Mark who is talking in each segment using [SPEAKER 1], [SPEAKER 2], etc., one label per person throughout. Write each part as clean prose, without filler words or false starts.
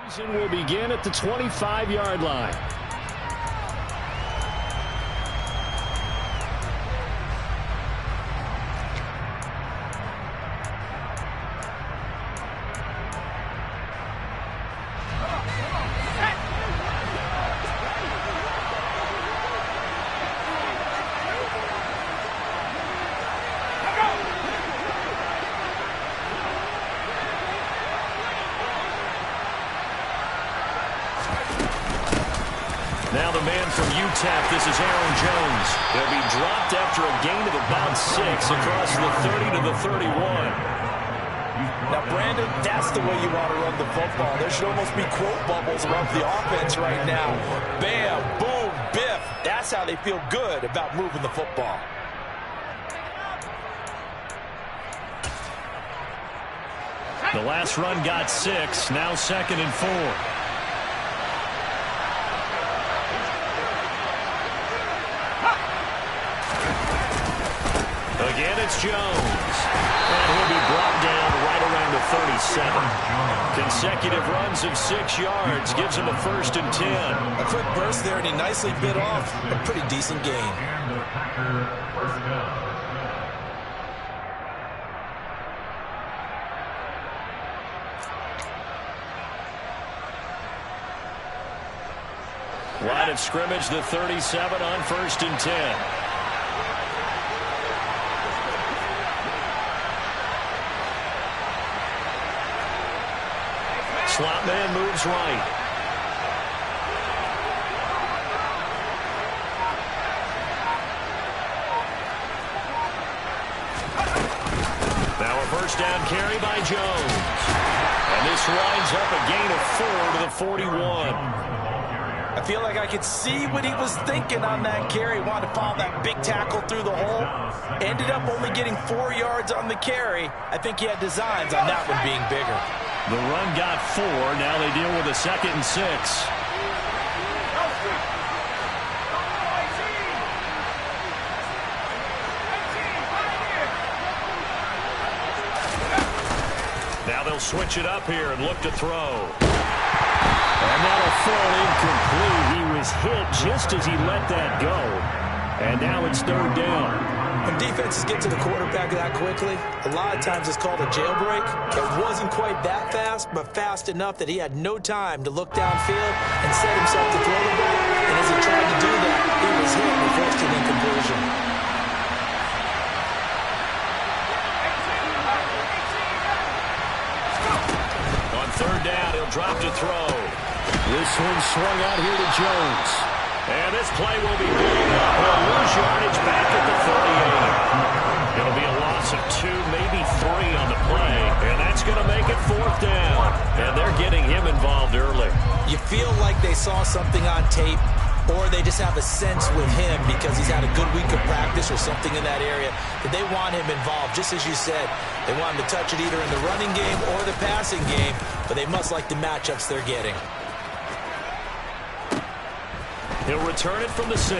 [SPEAKER 1] Season will begin at the 25-yard line. Now the man from UTEP, this is Aaron Jones. He'll be dropped after a gain of about 6 across the 30 to the 31.
[SPEAKER 2] Now, Brandon, that's the way you want to run the football. There should almost be quote bubbles around the offense right now. Bam, boom, biff. That's how they feel good about moving the football.
[SPEAKER 1] The last run got 6, now 2nd and 4. Again, it's Jones. And he'll be brought down right around the 37. Consecutive runs of 6 yards gives him a 1st and 10.
[SPEAKER 2] A quick burst there, and he nicely bit off a pretty decent gain.
[SPEAKER 1] Line of scrimmage, the 37 on 1st and 10. Slot man moves right. Now a first down carry by Jones. And this winds up a gain of 4 to the 41.
[SPEAKER 2] I feel like I could see what he was thinking on that carry. Wanted to follow that big tackle through the hole. Ended up only getting 4 yards on the carry. I think he had designs on that one being bigger.
[SPEAKER 1] The run got 4. Now they deal with a 2nd and 6. Now they'll switch it up here and look to throw. And that'll fall incomplete. He was hit just as he let that go. And now it's 3rd down.
[SPEAKER 2] When defenses get to the quarterback that quickly, a lot of times it's called a jailbreak. It wasn't quite that fast, but fast enough that he had no time to look downfield and set himself to throw the ball. And as he tried to do that, he was hit and forced an incompletion.
[SPEAKER 1] On 3rd down, he'll drop to throw. This one swung out here to Jones. And this play will be blown up. He'll lose yardage back at the 38. It'll be a loss of 2, maybe 3 on the play. And that's going to make it 4th down. And they're getting him involved early.
[SPEAKER 2] You feel like they saw something on tape, or they just have a sense with him because he's had a good week of practice or something in that area that they want him involved. Just as you said, they want him to touch it either in the running game or the passing game, but they must like the matchups they're getting.
[SPEAKER 1] He'll return it from the 6.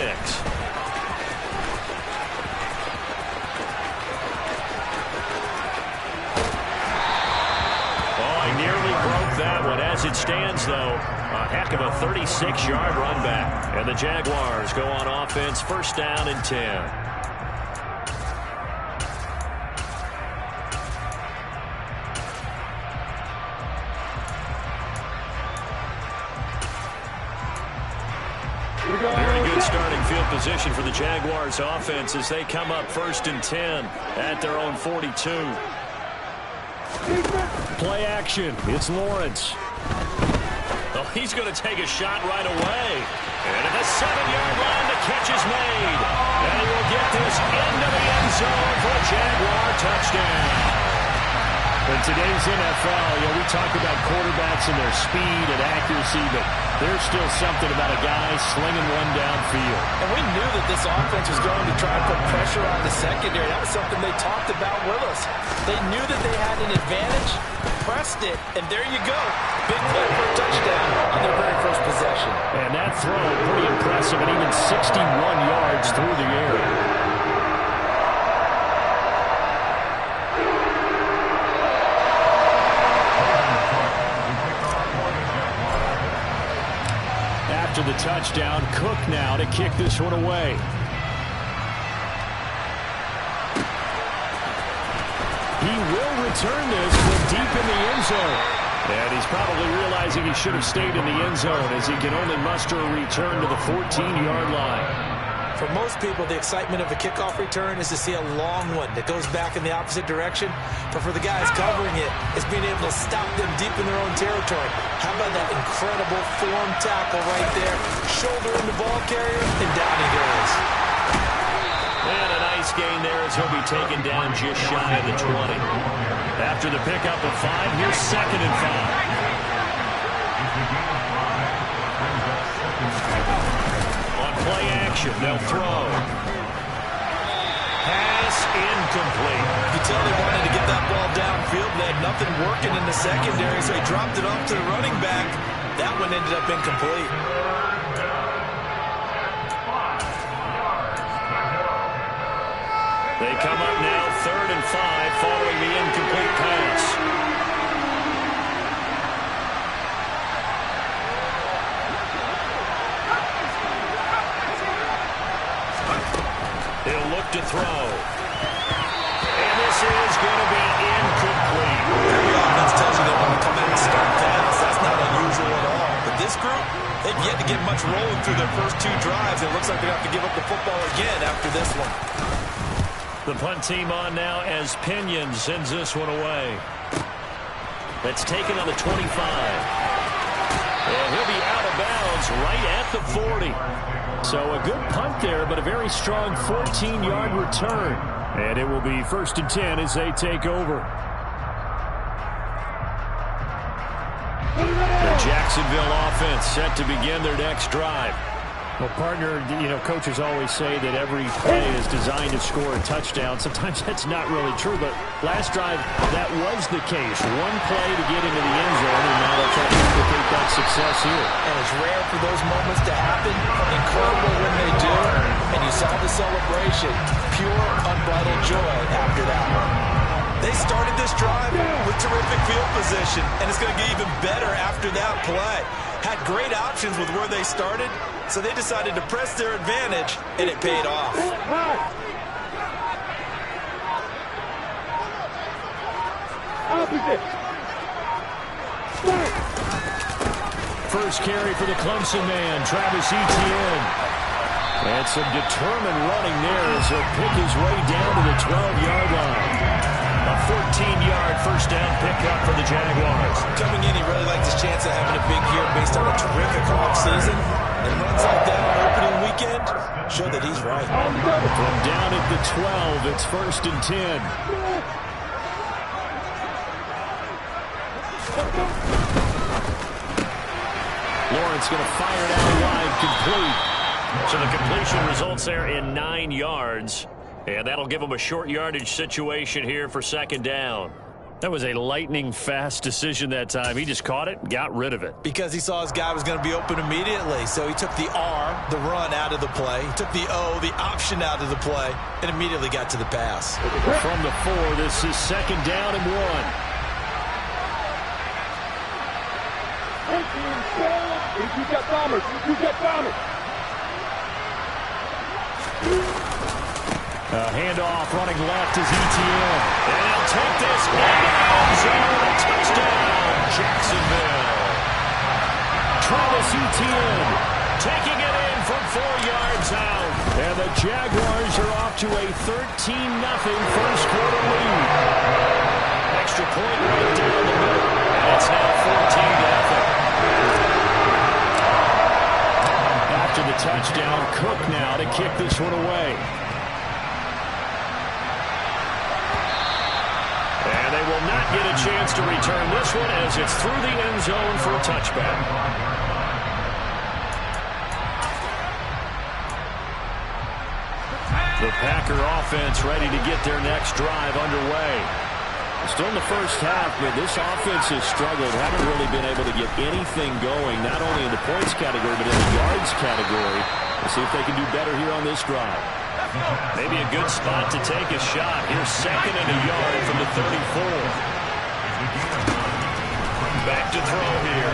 [SPEAKER 1] Oh, he nearly broke that one. As it stands, though, a heck of a 36-yard run back. And the Jaguars go on offense, 1st down and 10. Very good starting field position for the Jaguars offense as they come up 1st and 10 at their own 42. Play action. It's Lawrence. Oh, he's going to take a shot right away. And at the 7-yard line, the catch is made. And he will get this into the end zone for a Jaguar touchdown. In today's NFL, we talk about quarterbacks and their speed and accuracy, but there's still something about a guy slinging one downfield.
[SPEAKER 2] And we knew that this offense was going to try and put pressure on the secondary. That was something they talked about with us. They knew that they had an advantage, pressed it, and there you go. Big play for a touchdown on their very first possession.
[SPEAKER 1] And that throw, pretty impressive, and even 61 yards through the air. After the touchdown, Cook now to kick this one away. He will return this from deep in the end zone. And he's probably realizing he should have stayed in the end zone as he can only muster a return to the 14-yard line.
[SPEAKER 2] For most people, the excitement of a kickoff return is to see a long one that goes back in the opposite direction. But for the guys covering it, it's being able to stop them deep in their own territory. How about that incredible form tackle right there? Shoulder in the ball carrier, and down he goes.
[SPEAKER 1] And a nice gain there as he'll be taken down just shy of the 20. After the pickup of 5, here's 2nd and 5. Play action, they'll throw. Pass incomplete.
[SPEAKER 2] You could tell they wanted to get that ball downfield. They had nothing working in the secondary, so he dropped it off to the running back. That one ended up incomplete.
[SPEAKER 1] They come up now 3rd and 5 following the incomplete pass. He'll look to throw. And this is going to be incomplete.
[SPEAKER 2] Every offense tells you they want to come out and start fast. That's not unusual at all. But this group, they've yet to get much rolling through their first 2 drives. It looks like they're going to have to give up the football again after this one.
[SPEAKER 1] The punt team on now as Pinion sends this one away. That's taken on the 25. And he'll be out of bounds right at the 40. So a good punt there, but a very strong 14-yard return. And it will be 1st and 10 as they take over. The Jacksonville offense set to begin their next drive. Well, partner, coaches always say that every play is designed to score a touchdown. Sometimes that's not really true, but last drive, that was the case. One play to get into the end zone, and now they'll try to replicate that success here.
[SPEAKER 2] And it's rare for those moments to happen. Incredible when they do. And you saw the celebration. Pure, unbridled joy after that one. They started this drive with terrific field position, and it's going to get even better after that play. Had great options with where they started, so they decided to press their advantage, and it paid off.
[SPEAKER 1] First carry for the Clemson man, Travis Etienne. And some determined running there as he'll pick his way down to the 12-yard line. A 14-yard first down pickup for the Jaguars.
[SPEAKER 2] Coming in, he really liked his chance of having a big year based on a terrific offseason. And runs like that on opening weekend show that he's right.
[SPEAKER 1] From down at the 12, it's 1st and 10. Lawrence going to fire it out wide, complete. So the completion results there in 9 yards. And that'll give him a short yardage situation here for 2nd down. That was a lightning-fast decision that time. He just caught it, got rid of it.
[SPEAKER 2] Because he saw his guy was going to be open immediately. So he took the R, the run, out of the play. He took the O, the option, out of the play, and immediately got to the pass.
[SPEAKER 1] From the 4, this is 2nd down and 1.
[SPEAKER 3] You got Thomas. You got Thomas.
[SPEAKER 1] Handoff running left is Etienne. And he'll take this end zone. Touchdown, Jacksonville. Travis Etienne taking it in from 4 yards out. And the Jaguars are off to a 13-0 first quarter lead. Extra point right down the middle. And it's now 14-0. After the touchdown, Cook now to kick this one away. And they will not get a chance to return this one as it's through the end zone for a touchback. The Packer offense ready to get their next drive underway. Still in the first half, but this offense has struggled. Haven't really been able to get anything going, not only in the points category, but in the yards category. We'll see if they can do better here on this drive. Maybe a good spot to take a shot. Here's 2nd and a yard from the 34. Back to throw here.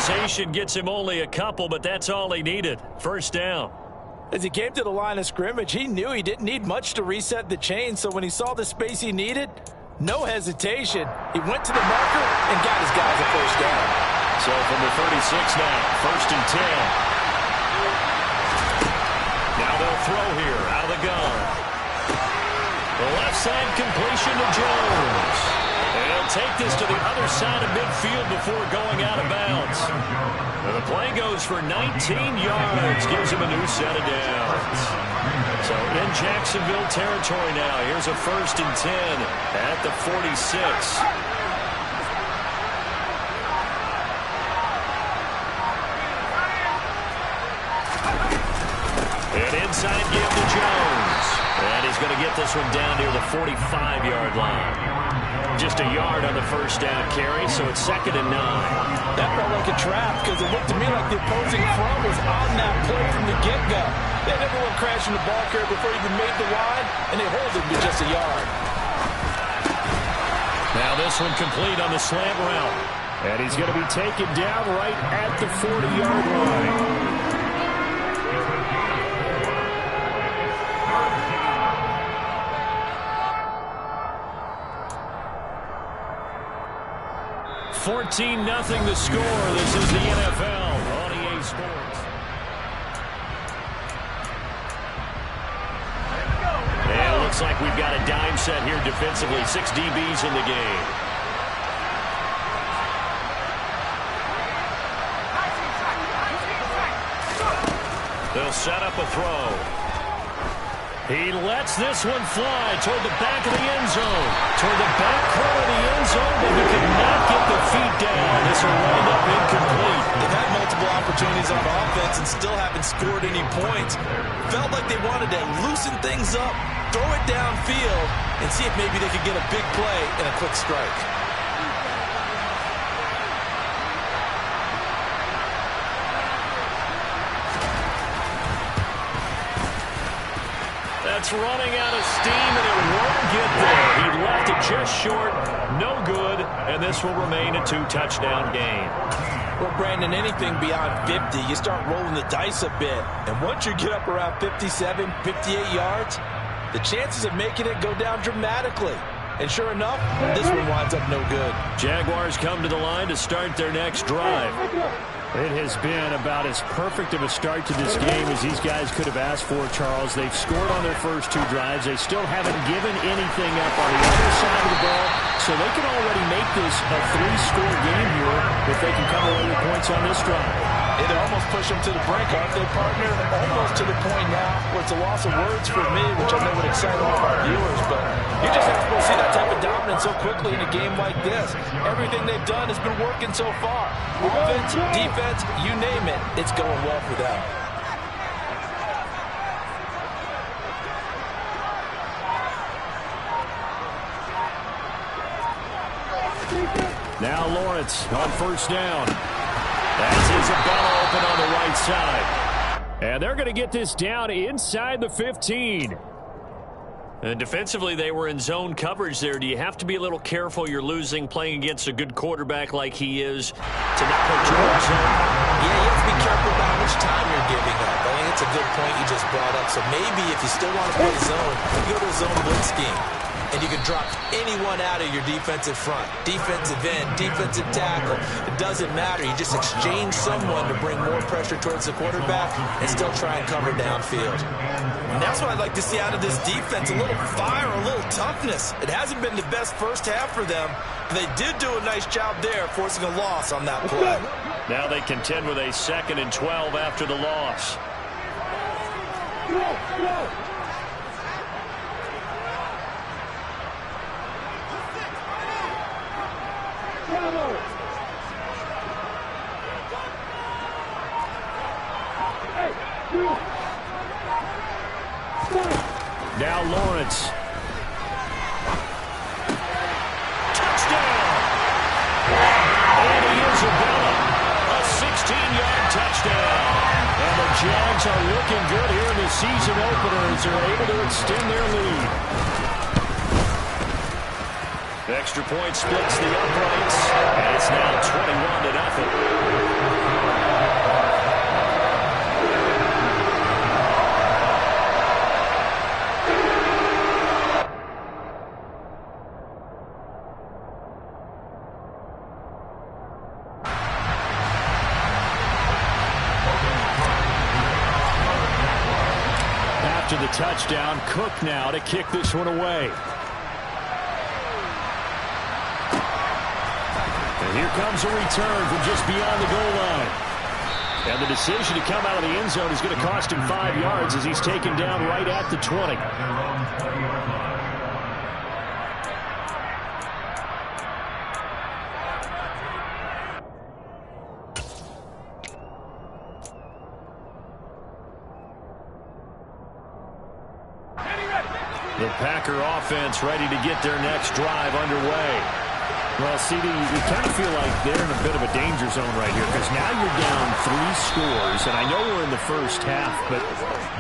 [SPEAKER 1] utilization gets him only a couple, but that's all he needed. First down.
[SPEAKER 2] As he came to the line of scrimmage, he knew he didn't need much to reset the chain, so when he saw the space he needed, no hesitation. He went to the marker and got his guys a first down.
[SPEAKER 1] So from the 36 now, 1st and 10. Now they'll throw here out of the gun. The left side completion to Jones. And he'll take this to the other side of midfield before going out of bounds. And the play goes for 19 yards, gives him a new set of downs. So in Jacksonville territory now, here's a 1st and 10 at the 46. And inside give to Jones. And he's going to get this one down near the 45-yard line. Just a yard on the first down carry, so it's 2nd and 9.
[SPEAKER 2] That felt like a trap because it looked to me like the opposing front was on that play from the get-go. They never went crashing the ball carrier before he even made the line, and they hold him to just a yard.
[SPEAKER 1] Now this one complete on the slant route. And he's going to be taken down right at the 40-yard line. $14-0 the score. This is the NFL on EA Sports. And it looks like we've got a dime set here defensively. 6 DBs in the game. They'll set up a throw. He lets this one fly toward the back of the end zone. Toward the back corner of the end zone, but he could not get the feet down. This will wind up incomplete.
[SPEAKER 2] They've had multiple opportunities on offense and still haven't scored any points. Felt like they wanted to loosen things up, throw it downfield, and see if maybe they could get a big play and a quick strike.
[SPEAKER 1] That's running out of steam, and it won't get there. He left it just short, no good, and this will remain a 2-touchdown game.
[SPEAKER 2] Well, Brandon, anything beyond 50, you start rolling the dice a bit. And once you get up around 57, 58 yards, the chances of making it go down dramatically. And sure enough, this one winds up no good.
[SPEAKER 1] Jaguars come to the line to start their next drive. It has been about as perfect of a start to this game as these guys could have asked for, Charles. They've scored on their first 2 drives. They still haven't given anything up on the other side of the ball, so they can already make this a 3-score game here if they can come away with points on this drive.
[SPEAKER 2] It'll almost push them to the brink, aren't they, partner? Almost to the point now where it's a loss of words for me, which I know would excite all of our viewers, but you just have to see that type of dominance so quickly in a game like this. Everything they've done has been working so far. Offense, defense, you name it, it's going well for them.
[SPEAKER 1] Now Lawrence on first down. That's Isabella open on the right side. And they're going to get this down inside the 15. And defensively, they were in zone coverage there. Do you have to be a little careful? You're losing playing against a good quarterback like he is to not put you in zone.
[SPEAKER 2] Yeah, you have to be careful about how much time you're giving up. I think it's a good point you just brought up. So maybe if you still want to play zone, you go to a zone blitz scheme. And you can drop anyone out of your defensive front. Defensive end, defensive tackle. It doesn't matter. You just exchange someone to bring more pressure towards the quarterback and still try and cover downfield. And that's what I'd like to see out of this defense. A little fire, a little toughness. It hasn't been the best first half for them. But they did do a nice job there, forcing a loss on that play.
[SPEAKER 1] Now they contend with a 2nd and 12 after the loss. Now Lawrence. Touchdown! And Isabella, a 16-yard touchdown. And the Jags are looking good here in the season opener as they're able to extend their lead. The extra point splits the uprights, and it's now 21-0. the touchdown. Cook now to kick this one away. And here comes a return from just beyond the goal line. And the decision to come out of the end zone is going to cost him 5 yards as he's taken down right at the 20. The Packer offense ready to get their next drive underway. Well, CD, you kind of feel like they're in a bit of a danger zone right here because now you're down 3 scores, and I know we're in the first half, but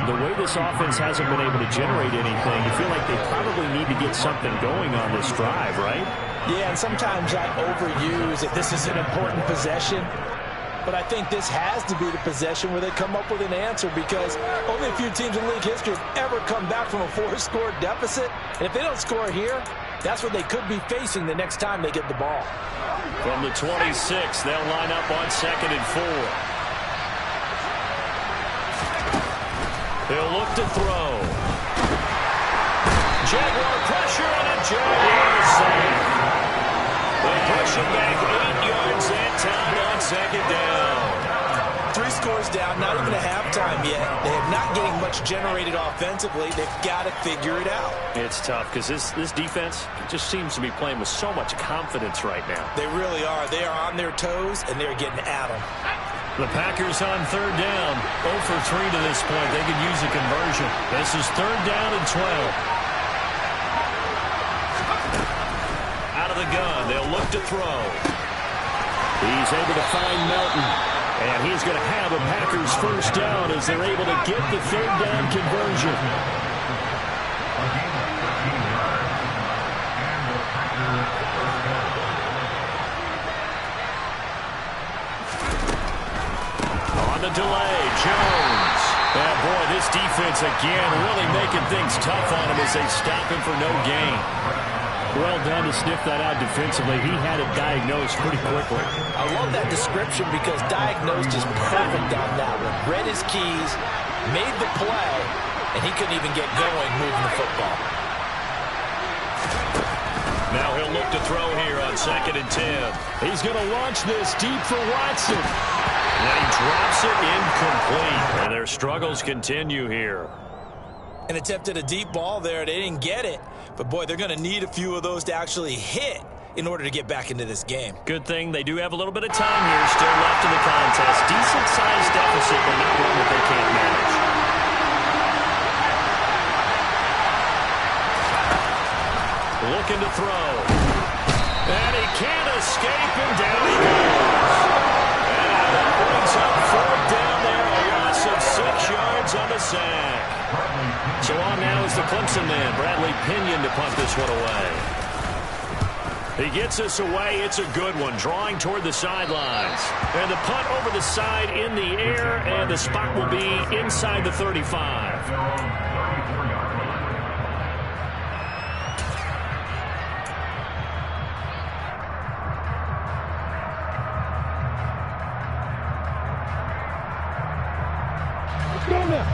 [SPEAKER 1] the way this offense hasn't been able to generate anything, you feel like they probably need to get something going on this drive, right?
[SPEAKER 2] Yeah, and sometimes I overuse it. This is an important possession. But I think this has to be the possession where they come up with an answer because only a few teams in league history have ever come back from a 4-score deficit. And if they don't score here, that's what they could be facing the next time they get the ball.
[SPEAKER 1] From the 26, they'll line up on 2nd and 4. They'll look to throw. Jaguar pressure and a Jaguar save. They push him back 8 yards that time on 2nd down.
[SPEAKER 2] 3 scores down, not even a halftime yet. They are not getting much generated offensively. They've got to figure it out.
[SPEAKER 1] It's tough because this defense just seems to be playing with so much confidence right now.
[SPEAKER 2] They really are. They are on their toes, and they're getting at them.
[SPEAKER 1] The Packers on 3rd down. 0 for 3 to this point. They could use a conversion. This is 3rd down and 12. Out of the gun, they'll look to throw. He's able to find Melton, and he's going to have a Packers first down as they're able to get the 3rd down conversion. On the delay, Jones. And boy, this defense again really making things tough on him as they stop him for no gain. Well done to sniff that out defensively. He had it diagnosed pretty quickly.
[SPEAKER 2] I love that description because diagnosed is perfect on that one. Read his keys, made the play, and he couldn't even get going moving the football.
[SPEAKER 1] Now he'll look to throw here on 2nd and 10. He's going to launch this deep for Watson. And he drops it incomplete. And their struggles continue here.
[SPEAKER 2] And attempted a deep ball there. They didn't get it. But, boy, they're going to need a few of those to actually hit in order to get back into this game.
[SPEAKER 1] Good thing they do have a little bit of time here still left in the contest. Decent-sized deficit, but not one that they can't manage. Looking to throw. And he can't escape, and down he goes. And that brings up 4th down there, a loss of 6 yards on the sack. So on now is the Clemson man, Bradley Pinion, to punt this one away. He gets us away. It's a good one, drawing toward the sidelines. And the punt over the side in the air, and the spot will be inside the 35.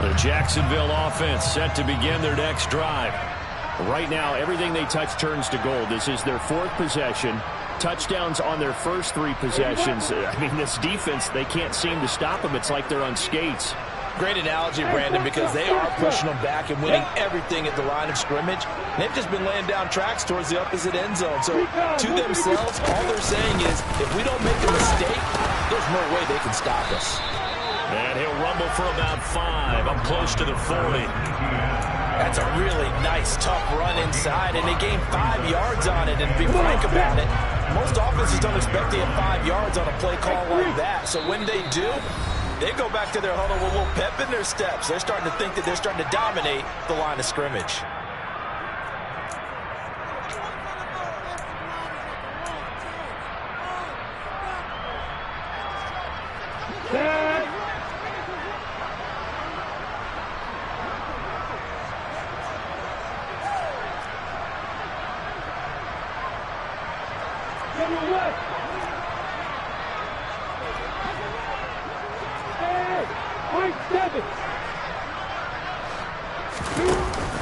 [SPEAKER 1] The Jacksonville offense set to begin their next drive. Right now, everything they touch turns to gold. This is their 4th possession. Touchdowns on their first 3 possessions. I mean, this defense, they can't seem to stop them. It's like they're on skates.
[SPEAKER 2] Great analogy, Brandon, because they are pushing them back and winning everything at the line of scrimmage. They've just been laying down tracks towards the opposite end zone. So to themselves, all they're saying is, if we don't make a mistake, there's no way they can stop us.
[SPEAKER 1] And he'll rumble for about 5, up close to the 40.
[SPEAKER 2] That's a really nice, tough run inside, and they gained 5 yards on it. And to be frank about it, most offenses don't expect to get 5 yards on a play call like that. So when they do, they go back to their huddle with a little pep in their steps. They're starting to think that they're starting to dominate the line of scrimmage.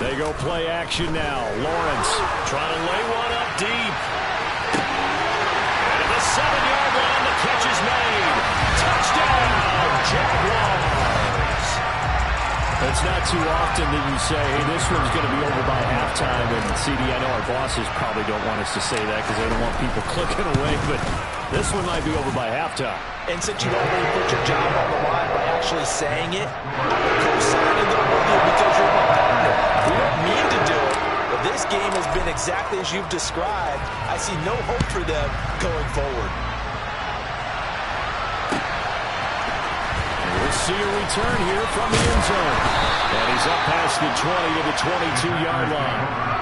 [SPEAKER 1] They go play action now. Lawrence trying to lay one up deep. And at the 7-yard line, the catch is made. Touchdown, Jaguars. It's not too often that you say, hey, this one's going to be over by halftime. And, CD, I know our bosses probably don't want us to say that because they don't want people clicking away. But this one might be over by halftime.
[SPEAKER 2] And since you already put your job on the line by actually saying it, I'm co-signing it with you because you're my partner. We don't mean to do it, but this game has been exactly as you've described. I see no hope for them going forward.
[SPEAKER 1] We'll see a return here from the end zone. And he's up past the 20 to the 22-yard line.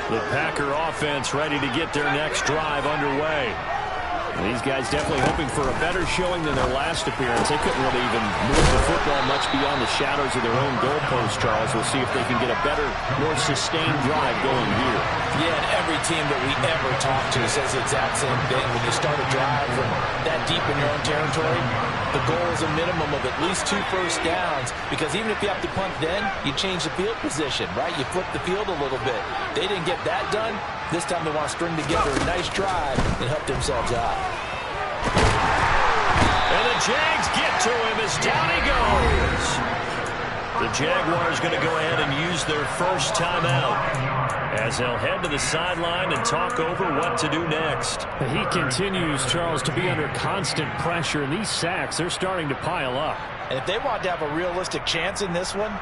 [SPEAKER 1] The Packer offense ready to get their next drive underway. These guys definitely hoping for a better showing than their last appearance. They couldn't really even move the football much beyond the shadows of their own goalpost, Charles. We'll see if they can get a better, more sustained drive going here.
[SPEAKER 2] Yeah, and every team that we ever talk to says the exact same thing. When you start a drive from that deep in your own territory, the goal is a minimum of at least 2 first downs, because even if you have to punt then, you change the field position, right? You flip the field a little bit. They didn't get that done. This time they want to string together a nice drive and help themselves out.
[SPEAKER 1] And the Jags get to him as down he goes. The Jaguars going to go ahead and use their first timeout as they'll head to the sideline and talk over what to do next.
[SPEAKER 4] He continues, Charles, to be under constant pressure, and these sacks, they're starting to pile up.
[SPEAKER 2] And if they want to have a realistic chance in this one,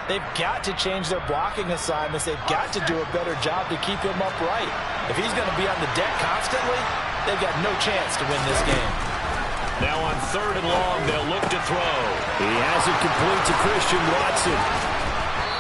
[SPEAKER 2] they've got to change their blocking assignments. They've got to do a better job to keep him upright. If he's going to be on the deck constantly, they've got no chance to win this game.
[SPEAKER 1] Now on 3rd and long, they'll look to throw. He has it complete to Christian Watson.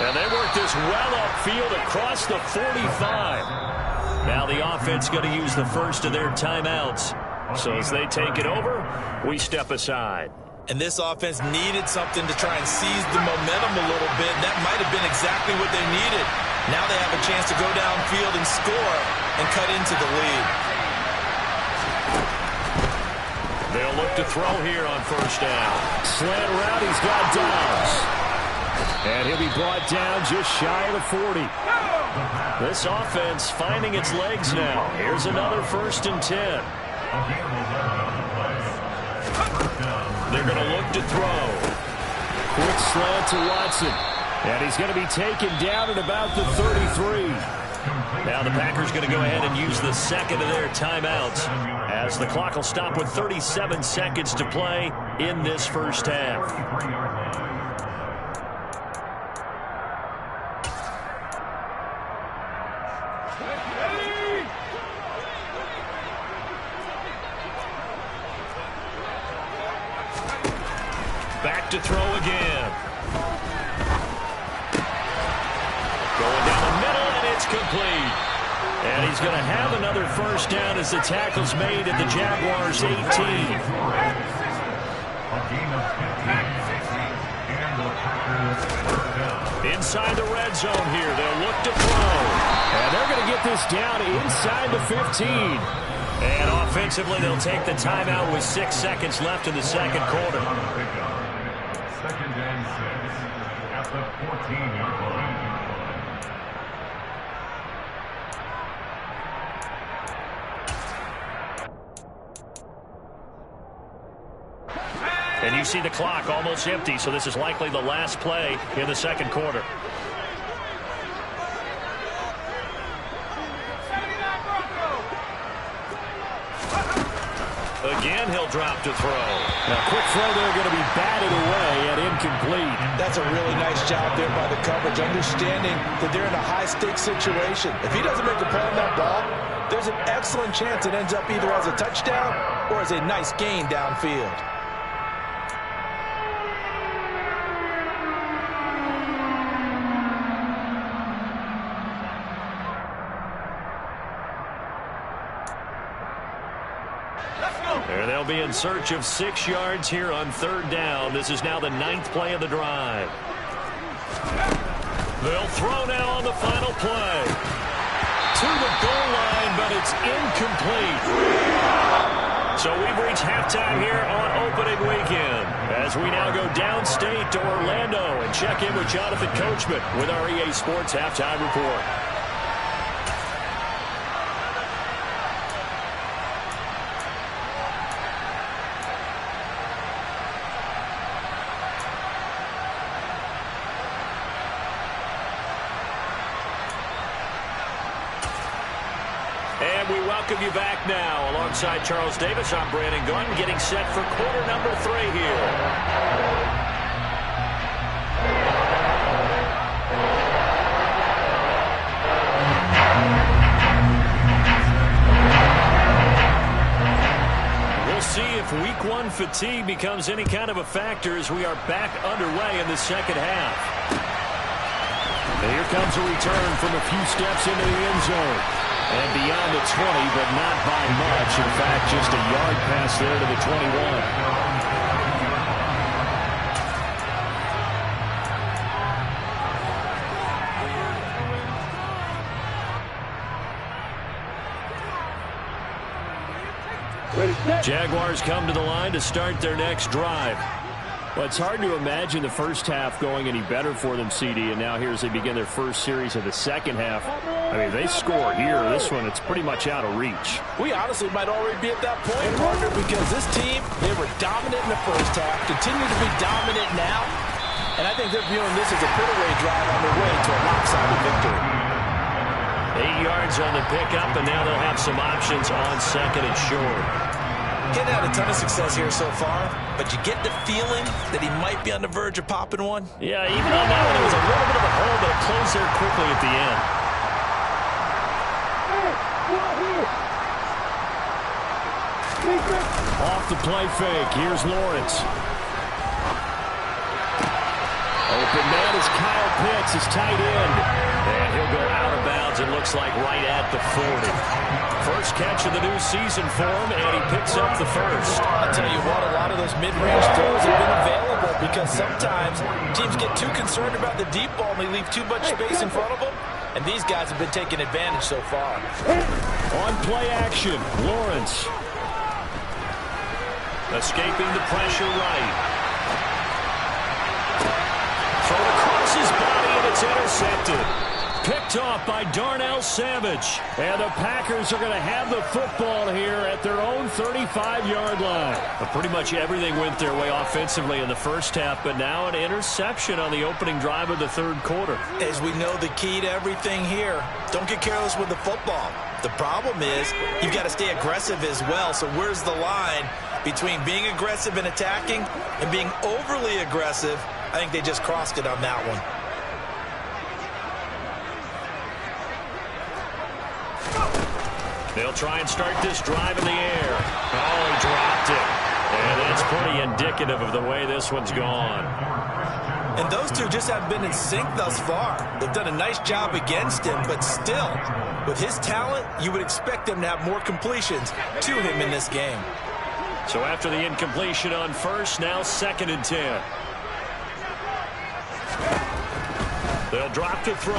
[SPEAKER 1] And they work this well upfield across the 45. Now the offense going to use the first of their timeouts. So as they take it over, we step aside.
[SPEAKER 2] And this offense needed something to try and seize the momentum a little bit. That might have been exactly what they needed. Now they have a chance to go downfield and score and cut into the lead.
[SPEAKER 1] They'll look to throw here on 1st down. Slant route, he's got Downs. And he'll be brought down just shy of the 40. This offense finding its legs now. Here's another 1st and 10. They're going to look to throw. Quick slant to Watson. And he's going to be taken down at about the 33. Now the Packers going to go ahead and use the second of their timeouts as the clock will stop with 37 seconds to play in this first half. Back to throw again. Going down the middle, and it's complete. And he's going to have another 1st down as the tackle's made at the Jaguars' 18. Inside the red zone here, they'll look to throw. And they're going to get this down inside the 15. And offensively, they'll take the timeout with 6 seconds left in the second quarter.
[SPEAKER 5] 2nd and 6 at the 14-yard line.
[SPEAKER 1] And you see the clock almost empty, so this is likely the last play in the second quarter. Again, he'll drop to throw.
[SPEAKER 4] Now, quick throw there going to be batted away and incomplete.
[SPEAKER 2] That's a really nice job there by the coverage, understanding that they're in a high-stakes situation. If he doesn't make a play on that ball, there's an excellent chance it ends up either as a touchdown or as a nice gain downfield.
[SPEAKER 1] And they'll be in search of 6 yards here on 3rd down. This is now the 9th play of the drive. They'll throw now on the final play. To the goal line, but it's incomplete. So we've reached halftime here on opening weekend as we now go downstate to Orlando and check in with Jonathan Coachman with our EA Sports Halftime Report. And we welcome you back now. Alongside Charles Davis, I'm Brandon Gunn, getting set for quarter number 3 here. We'll see if week 1 fatigue becomes any kind of a factor as we are back underway in the second half. And here comes a return from a few steps into the end zone. And beyond the 20, but not by much. In fact, just a yard pass there to the 21. Jaguars come to the line to start their next drive. Well, it's hard to imagine the first half going any better for them, CD, and now here as they begin their first series of the second half. I mean, they score here. This one, it's pretty much out of reach.
[SPEAKER 2] We honestly might already be at that point, partner, because this team, they were dominant in the first half, continue to be dominant now, and I think they're viewing this as a put-away drive on their way to a lopsided victory.
[SPEAKER 1] 8 yards on the pickup, and now they'll have some options on second and short.
[SPEAKER 2] Getting had a ton of success here so far, but you get the feeling that he might be on the verge of popping one.
[SPEAKER 1] Yeah, even on that one, there was a little bit of a hole, but it closed there quickly at the end. Off the play fake, here's Lawrence. Open man is Kyle Pitts, his tight end. And he'll go out of bounds, it looks like right at the 40. First catch of the new season for him, and he picks up the first.
[SPEAKER 2] I'll tell you what, a lot of those mid-range throws have been available because sometimes teams get too concerned about the deep ball and they leave too much space in front of them. And these guys have been taking advantage so far.
[SPEAKER 1] On play action, Lawrence. Escaping the pressure right. Thrown across his body, and it's intercepted. Picked off by Darnell Savage. And the Packers are going to have the football here at their own 35-yard line. But pretty much everything went their way offensively in the first half, but now an interception on the opening drive of the third quarter.
[SPEAKER 2] As we know, the key to everything here, don't get careless with the football. The problem is you've got to stay aggressive as well. So where's the line between being aggressive and attacking and being overly aggressive? I think they just crossed it on that one.
[SPEAKER 1] They'll try and start this drive in the air. Oh, he dropped it. And that's pretty indicative of the way this one's gone.
[SPEAKER 2] And those two just have been in sync thus far. They've done a nice job against him, but still, with his talent, you would expect them to have more completions to him in this game.
[SPEAKER 1] So after the incompletion on first, now 2nd and 10. They'll drop to throw.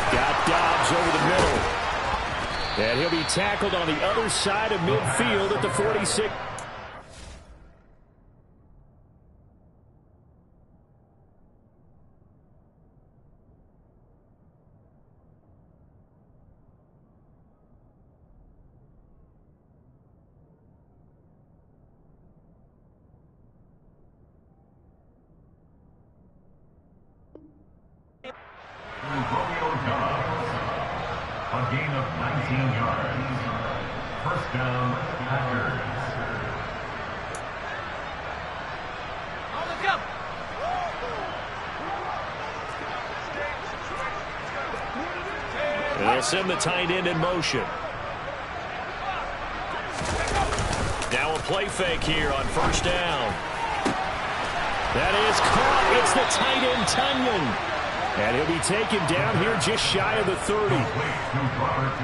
[SPEAKER 1] Got Dobbs over the middle. And he'll be tackled on the other side of midfield at the 46.
[SPEAKER 5] A gain of 19 yards. First down, Packers.
[SPEAKER 1] They'll send the tight end in motion. Now a play fake here on first down. That is caught. It's the tight end, Tunyon. And he'll be taken down here just shy of the 30.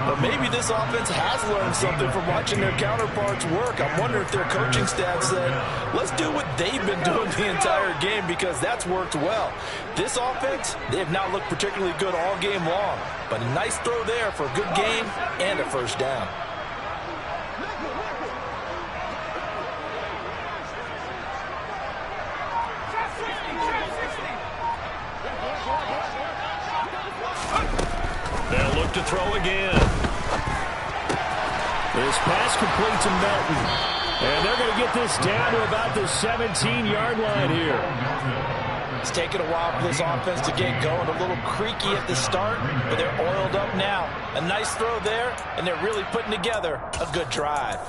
[SPEAKER 2] But maybe this offense has learned something from watching their counterparts work. I'm wondering if their coaching staff said, let's do what they've been doing the entire game because that's worked well. This offense, they have not looked particularly good all game long. But a nice throw there for a good game and a first down.
[SPEAKER 1] look to throw again.
[SPEAKER 4] This pass complete to Melton. And they're going to get this down to about the 17-yard line here.
[SPEAKER 2] It's taken a while for this offense to get going. A little creaky at the start, but they're oiled up now. A nice throw there, and they're really putting together a good drive.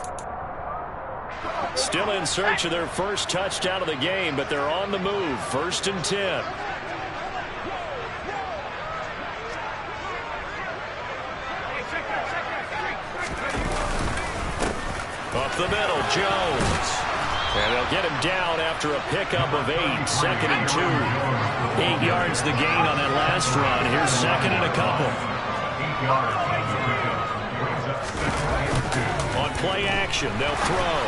[SPEAKER 1] Still in search of their first touchdown of the game, but they're on the move. 1st and 10. Up the middle, Jones. And they'll get him down after a pickup of 8. 2nd and 2. 8 yards the gain on that last run. Here's 2nd and a couple. On play action, they'll throw.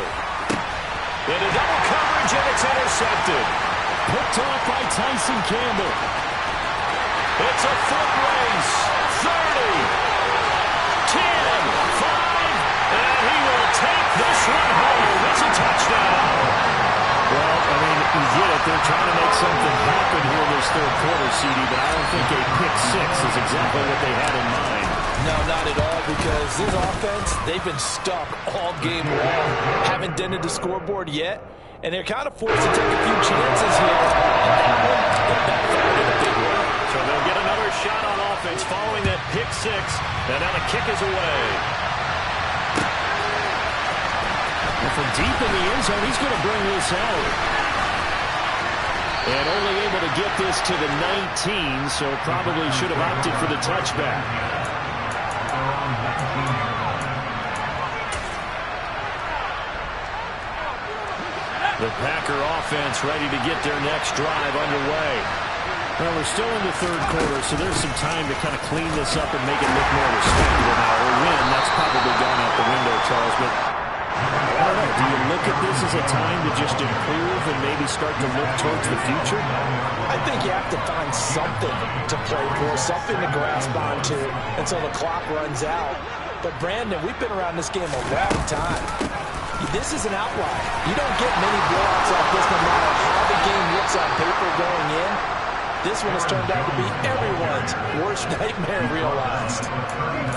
[SPEAKER 1] Into double coverage, and it's intercepted.
[SPEAKER 4] Picked off by Tyson Campbell.
[SPEAKER 1] It's a foot race. 30. 10. 5. And he will take this one home. It's a touchdown.
[SPEAKER 4] Well, I mean, you get it. They're trying to make something happen here this third quarter, CD, but I don't think a pick six is exactly what they had in mind.
[SPEAKER 2] No, not at all, because this offense, they've been stuck all game long. Haven't dented the scoreboard yet, and they're kind of forced to take a few chances here. And that one, they backfired in a big way.
[SPEAKER 1] So they'll get another shot on offense following that pick six, and now the kick is away.
[SPEAKER 4] And from deep in the end zone, he's going to bring this out. And only able to get this to the 19, so probably should have opted for the touchback.
[SPEAKER 1] The Packer offense ready to get their next drive underway.
[SPEAKER 4] Well, we're still in the third quarter, so there's some time to kind of clean this up and make it look more respectable now. Or win, that's probably gone out the window, Charles. But I don't know, do you look at this as a time to just improve and maybe start to look towards the future?
[SPEAKER 2] I think you have to find something to play for, something to grasp onto until the clock runs out. But, Brandon, we've been around this game a long time. This is an outlier. You don't get many blowouts like this no matter how the game looks on paper going in. This one has turned out to be everyone's worst nightmare realized.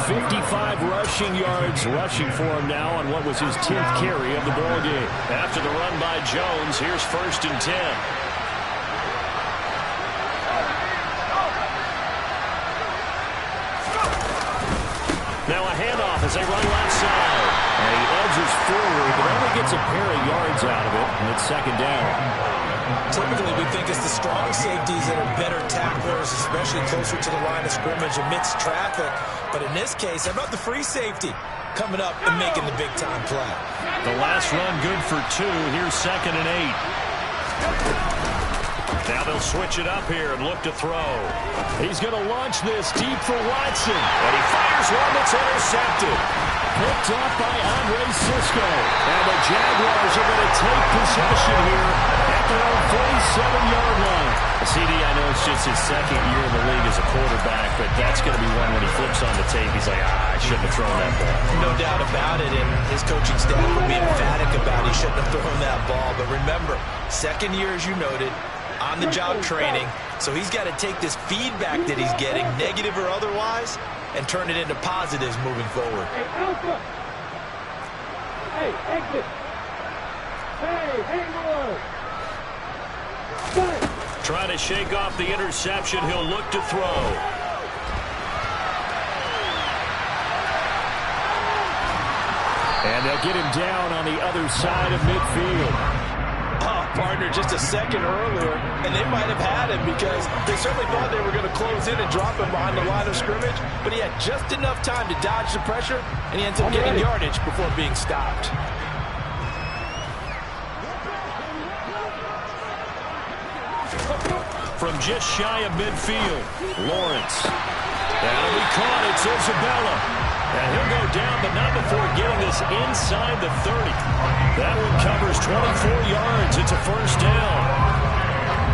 [SPEAKER 4] 55 rushing yards rushing for him now on what was his 10th carry of the ball game.
[SPEAKER 1] After the run by Jones, here's 1st and 10. Now a handoff as they run left side.
[SPEAKER 4] And he edges forward, but only gets a pair of yards out of it, and it's 2nd down.
[SPEAKER 2] Typically, we think it's the strong safeties that are better tacklers, especially closer to the line of scrimmage amidst traffic. But in this case, how about the free safety coming up and making the big-time play?
[SPEAKER 1] The last run good for 2. Here's 2nd and 8. Now they'll switch it up here and look to throw.
[SPEAKER 4] He's going to launch this deep for Watson.
[SPEAKER 1] And he fires one that's intercepted.
[SPEAKER 4] Picked off by Andre Cisco. And the Jaguars are going to take possession here at their own 47-yard line.
[SPEAKER 1] CD, I know it's just his 2nd year in the league as a quarterback, but that's going to be one when he flips on the tape. He's like, I shouldn't have thrown that ball.
[SPEAKER 2] No doubt about it, and his coaching staff will be emphatic about he shouldn't have thrown that ball. But remember, 2nd year, as you noted, on-the-job training, so he's got to take this feedback that he's getting, negative or otherwise, and turn it into positives moving forward.
[SPEAKER 3] Hey, Alpha! Hey, exit! Hey, hang on!
[SPEAKER 1] Trying to shake off the interception. He'll look to throw.
[SPEAKER 4] And they'll get him down on the other side of midfield.
[SPEAKER 2] Partner just a second earlier, and they might have had him because they certainly thought they were going to close in and drop him behind the line of scrimmage, but he had just enough time to dodge the pressure, and he ends up getting yardage before being stopped.
[SPEAKER 1] From just shy of midfield, Lawrence. That'll be caught. It's Isabella. And he'll go down, but not before getting this inside the 30. That one covers 24 yards. It's a 1st down.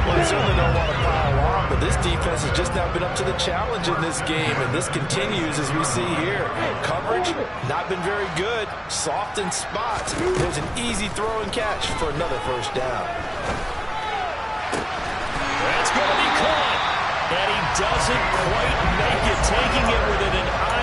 [SPEAKER 2] Well, they certainly don't want to pile on, but this defense has just now been up to the challenge in this game, and this continues as we see here. Coverage, not been very good. Soft in spots. There's an easy throw and catch for another 1st down.
[SPEAKER 1] That's going to be caught. And he doesn't quite make it, taking it within an eye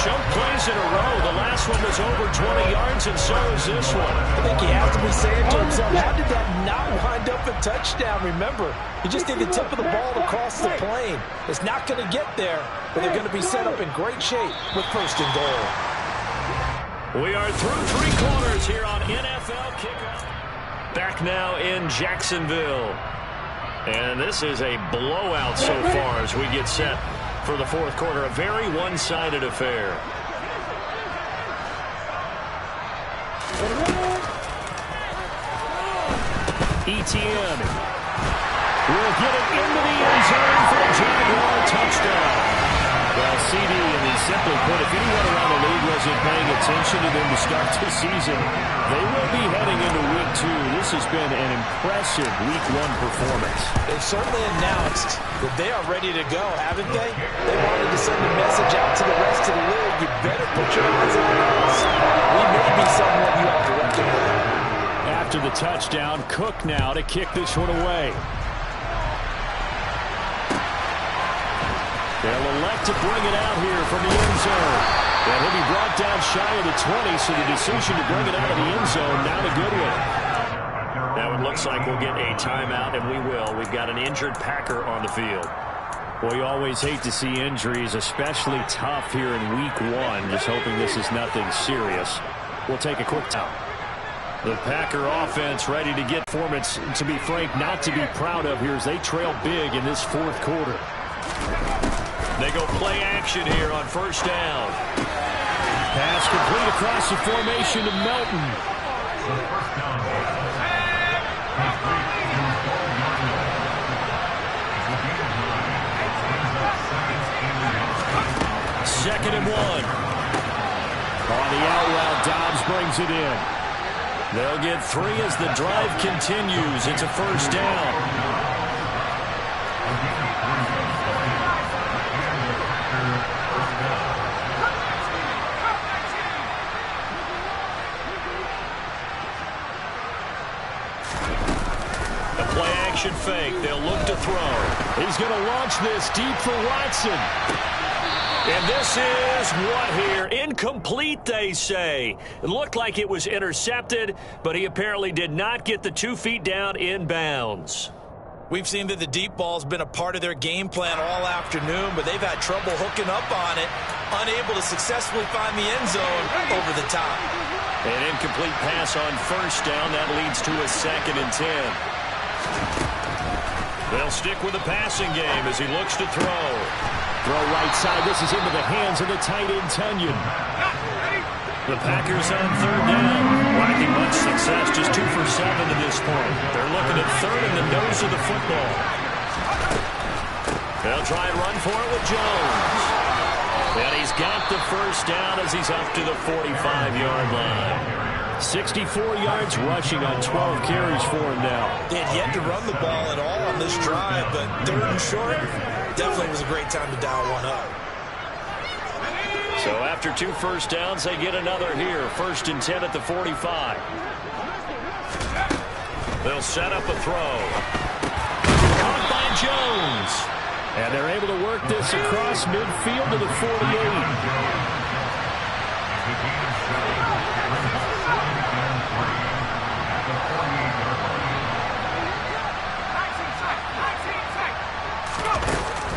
[SPEAKER 1] chunk plays in a row. The last one was over 20 yards, and so is this one.
[SPEAKER 2] I think he has to be saying to himself, how did that not wind up a touchdown? Remember, he just did the tip of the ball across the plane. It's not going to get there, but they're going to be set up in great shape with first and goal.
[SPEAKER 1] We are through 3 quarters here on NFL Kickoff. Back now in Jacksonville. And this is a blowout so far as we get set for the fourth quarter. A very one-sided affair. Etienne will get it into the end zone for a Jaguar touchdown. Well, CD, and he simply put, if anyone around the league wasn't paying attention to them to start the season, they will be heading into Week 2. This has been an impressive Week 1 performance.
[SPEAKER 2] They've certainly announced that they are ready to go, haven't they? They wanted to send a message out to the rest of the league. You better put your eyes on us. We may be someone you have to reckon with.
[SPEAKER 1] After the touchdown, Cook now to kick this one away. They'll elect to bring it out here from the end zone. And he'll be brought down shy of the 20, so the decision to bring it out of the end zone, not a good one. Now it looks like we'll get a timeout, and we will. We've got an injured Packer on the field.
[SPEAKER 4] Well, you always hate to see injuries, especially tough here in Week 1. Just hoping this is nothing serious. We'll take a quick time.
[SPEAKER 1] The Packer offense ready to get performance, to be frank, not to be proud of here as they trail big in this fourth quarter. They go play action here on first down.
[SPEAKER 4] Pass complete across the formation to Melton.
[SPEAKER 1] Second and 1.
[SPEAKER 4] On the out route, Dobbs brings it in.
[SPEAKER 1] They'll get 3 as the drive continues. It's a first down. Action fake. They'll look to throw.
[SPEAKER 4] He's going to launch this deep for Watson.
[SPEAKER 1] And this is what here? Incomplete, they say. It looked like it was intercepted, but he apparently did not get the 2 feet down in bounds.
[SPEAKER 2] We've seen that the deep ball's been a part of their game plan all afternoon, but they've had trouble hooking up on it, unable to successfully find the end zone over the top.
[SPEAKER 1] An incomplete pass on first down. That leads to a 2nd and 10. They'll stick with the passing game as he looks to throw.
[SPEAKER 4] Throw right side. This is into the hands of the tight end, Tunyon.
[SPEAKER 1] The Packers on third down. Lacking much success, just 2 for 7 to this point. They're looking at third in the nose of the football. They'll try and run for it with Jones. And he's got the first down as he's up to the 45-yard line.
[SPEAKER 4] 64 yards rushing on 12 carries for him now.
[SPEAKER 2] They had yet to run the ball at all on this drive, but third and short definitely was a great time to dial one up.
[SPEAKER 1] So after 2 first downs, they get another here. 1st and 10 at the 45. They'll set up a throw. Caught by Jones.
[SPEAKER 4] And they're able to work this across midfield to the 48.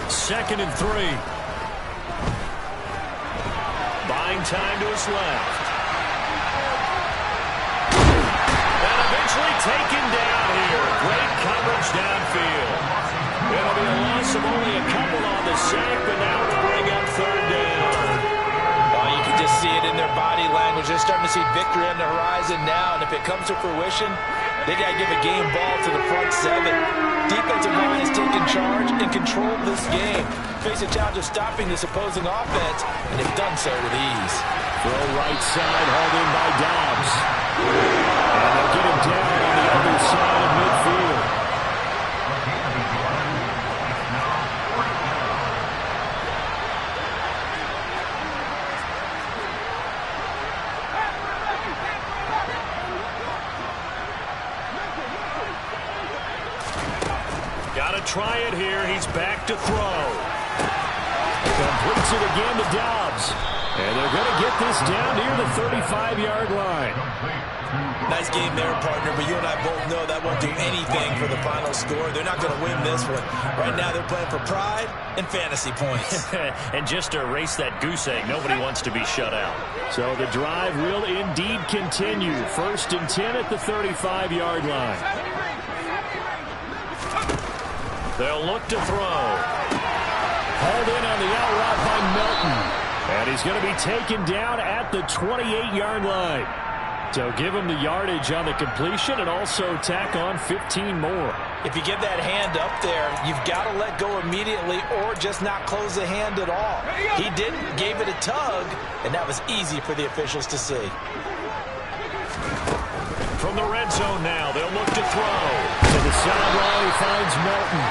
[SPEAKER 1] Second and 3. Buying time to his left. And eventually taken down here. Great coverage downfield. It'll be a loss of only a couple on the sack, but now to bring up third down.
[SPEAKER 2] Oh, you can just see it in their body language. They're starting to see victory on the horizon now, and if it comes to fruition, they got to give a game ball to the front 7. Defensive line has taken charge and controlled this game. Face a challenge of stopping this opposing offense, and they've done so with ease.
[SPEAKER 4] Throw right side, hauled in by Dobbs. And they'll get him down on the other side of midfield.
[SPEAKER 1] Got to try it here. He's back to throw.
[SPEAKER 4] Completes it again to Dobbs. And they're going to get this down near the 35-yard line.
[SPEAKER 2] Nice game there, partner, but you and I both know that won't do anything for the final score. They're not going to win this one. Right now they're playing for pride and fantasy points.
[SPEAKER 1] And just to erase that goose egg, nobody wants to be shut out.
[SPEAKER 4] So the drive will indeed continue. 1st and 10 at the 35-yard line.
[SPEAKER 1] They'll look to throw.
[SPEAKER 4] Hauled in on the out route by Melton. And he's going to be taken down at the 28-yard line. So give him the yardage on the completion and also tack on 15 more.
[SPEAKER 2] If you get that hand up there, you've got to let go immediately or just not close the hand at all. He didn't, gave it a tug, and that was easy for the officials to see.
[SPEAKER 1] From the red zone now, they'll look to throw.
[SPEAKER 4] To the sideline, he finds Melton.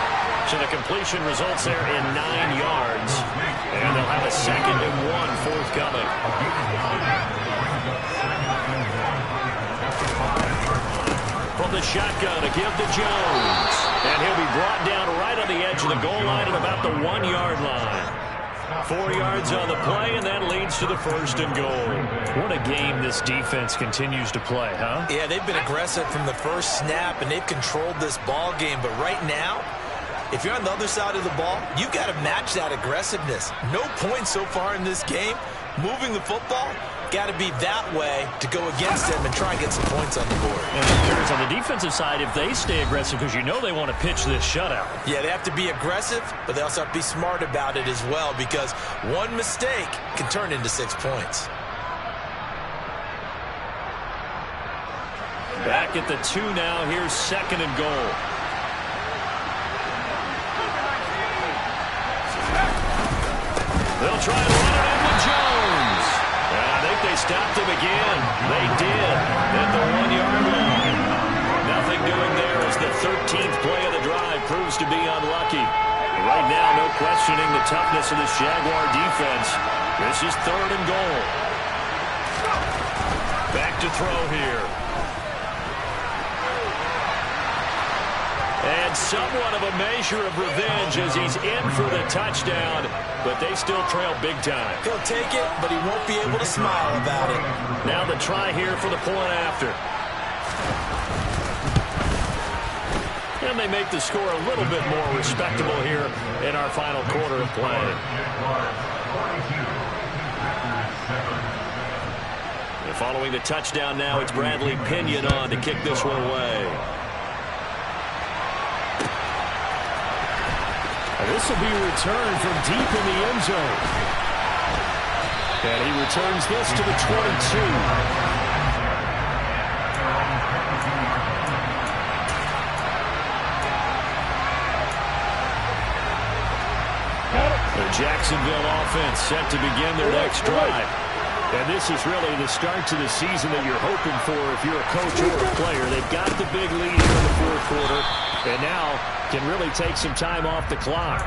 [SPEAKER 1] So the completion results there in 9 yards. And they'll have a 2nd and 1 forthcoming. From the shotgun, a give to Jones. And he'll be brought down right on the edge of the goal line at about the 1-yard line. 4 yards on the play, and that leads to the 1st and goal.
[SPEAKER 4] What a game this defense continues to play, huh?
[SPEAKER 2] Yeah, they've been aggressive from the first snap, and they've controlled this ball game. But right now, if you're on the other side of the ball, you've got to match that aggressiveness. No points so far in this game. Moving the football, got to be that way to go against them and try and get some points on the board.
[SPEAKER 1] And there's on the defensive side, if they stay aggressive, because you know they want to pitch this shutout.
[SPEAKER 2] Yeah, they have to be aggressive, but they also have to be smart about it as well, because one mistake can turn into 6 points.
[SPEAKER 1] Back at the 2 now. Here's 2nd and goal. They'll try and run it in with Jones. And I think they stopped him again. They did at the 1-yard line. Nothing doing there as the 13th play of the drive proves to be unlucky. Right now, no questioning the toughness of this Jaguar defense. This is 3rd and goal. Back to throw here. And somewhat of a measure of revenge as he's in for the touchdown, but they still trail big time.
[SPEAKER 2] He'll take it, but he won't be able to smile about it.
[SPEAKER 1] Now the try here for the point after. And they make the score a little bit more respectable here in our final quarter of play. And following the touchdown now, it's Bradley Pinion on to kick this one away.
[SPEAKER 4] This will be returned from deep in the end zone. And he returns this to the 22. The Jacksonville offense set to begin their next drive. And this is really the start to the season that you're hoping for if you're a coach or a player. They've got the big lead here in the 4th quarter, and now can really take some time off the clock.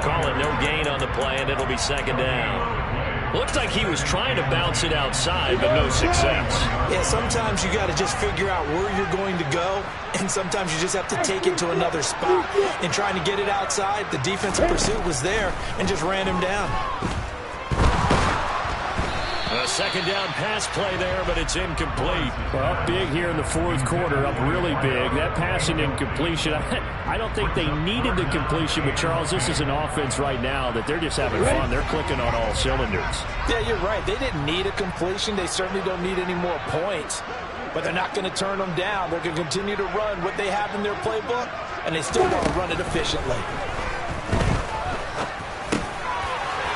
[SPEAKER 1] Call it no gain on the play, and it'll be 2nd down. Looks like he was trying to bounce it outside, but no success.
[SPEAKER 2] Yeah, sometimes you got to just figure out where you're going to go, and sometimes you just have to take it to another spot. In trying to get it outside, the defensive pursuit was there and just ran him down.
[SPEAKER 1] A 2nd down pass play there, but it's incomplete.
[SPEAKER 4] Well, up big here in the 4th quarter, up really big. That passing incompletion, I don't think they needed the completion, but Charles, this is an offense right now that they're just having fun. They're clicking on all cylinders.
[SPEAKER 2] Yeah, you're right. They didn't need a completion. They certainly don't need any more points, but they're not going to turn them down. They're going to continue to run what they have in their playbook, and they still want to run it efficiently.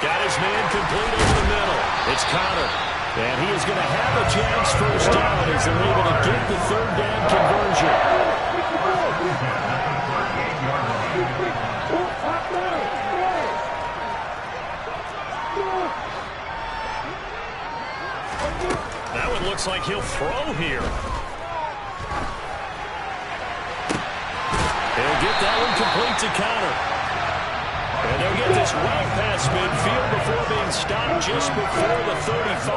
[SPEAKER 1] Got his man complete over the middle. It's Connor.
[SPEAKER 4] And he is going to have a chance 1st down as they're able to get the 3rd down conversion.
[SPEAKER 1] That one looks like he'll throw here. He'll get that one complete to Connor. And they'll get this well past midfield before being stopped just before the 35.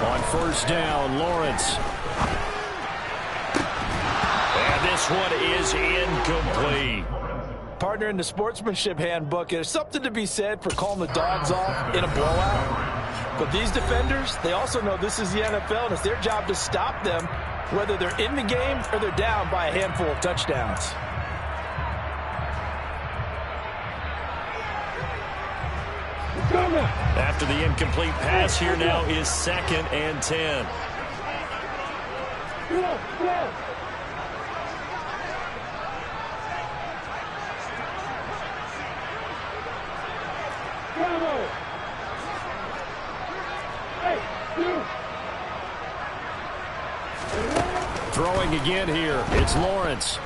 [SPEAKER 4] On 1st down, Lawrence.
[SPEAKER 1] And this one is incomplete.
[SPEAKER 2] Partner, in the sportsmanship handbook, there's something to be said for calling the dogs off in a blowout. But these defenders, they also know this is the NFL, and it's their job to stop them, whether they're in the game or they're down by a handful of touchdowns.
[SPEAKER 1] After the incomplete pass, here now is 2nd and 10.
[SPEAKER 4] Throwing again here. It's Lawrence.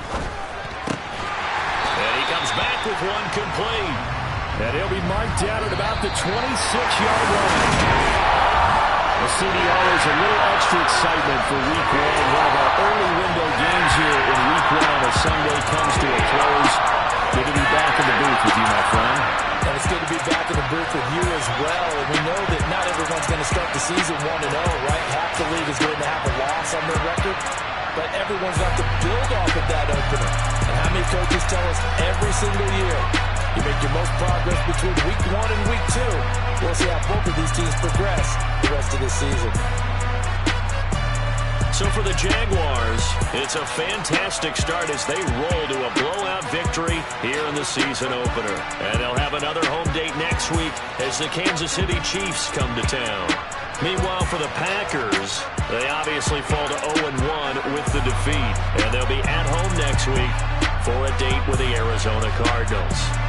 [SPEAKER 1] And he comes back with one complete.
[SPEAKER 4] And he'll be marked down at about the 26-yard line. The CDR is a little extra excitement for Week 1. One of our early window games here in Week 1 on a Sunday comes to a close. Good to be back in the booth with you, my friend.
[SPEAKER 2] And it's good to be back in the booth with you as well. And we know that not everyone's going to start the season 1-0, right? Half the league is going to have a loss on their record. But everyone's got to build off of that opener. And how many coaches tell us every single year, you make your most progress between Week 1 and Week 2. We'll see how both of these teams progress the rest of this season.
[SPEAKER 1] So for the Jaguars, it's a fantastic start as they roll to a blowout victory here in the season opener. And they'll have another home date next week as the Kansas City Chiefs come to town. Meanwhile, for the Packers, they obviously fall to 0-1 with the defeat. And they'll be at home next week for a date with the Arizona Cardinals.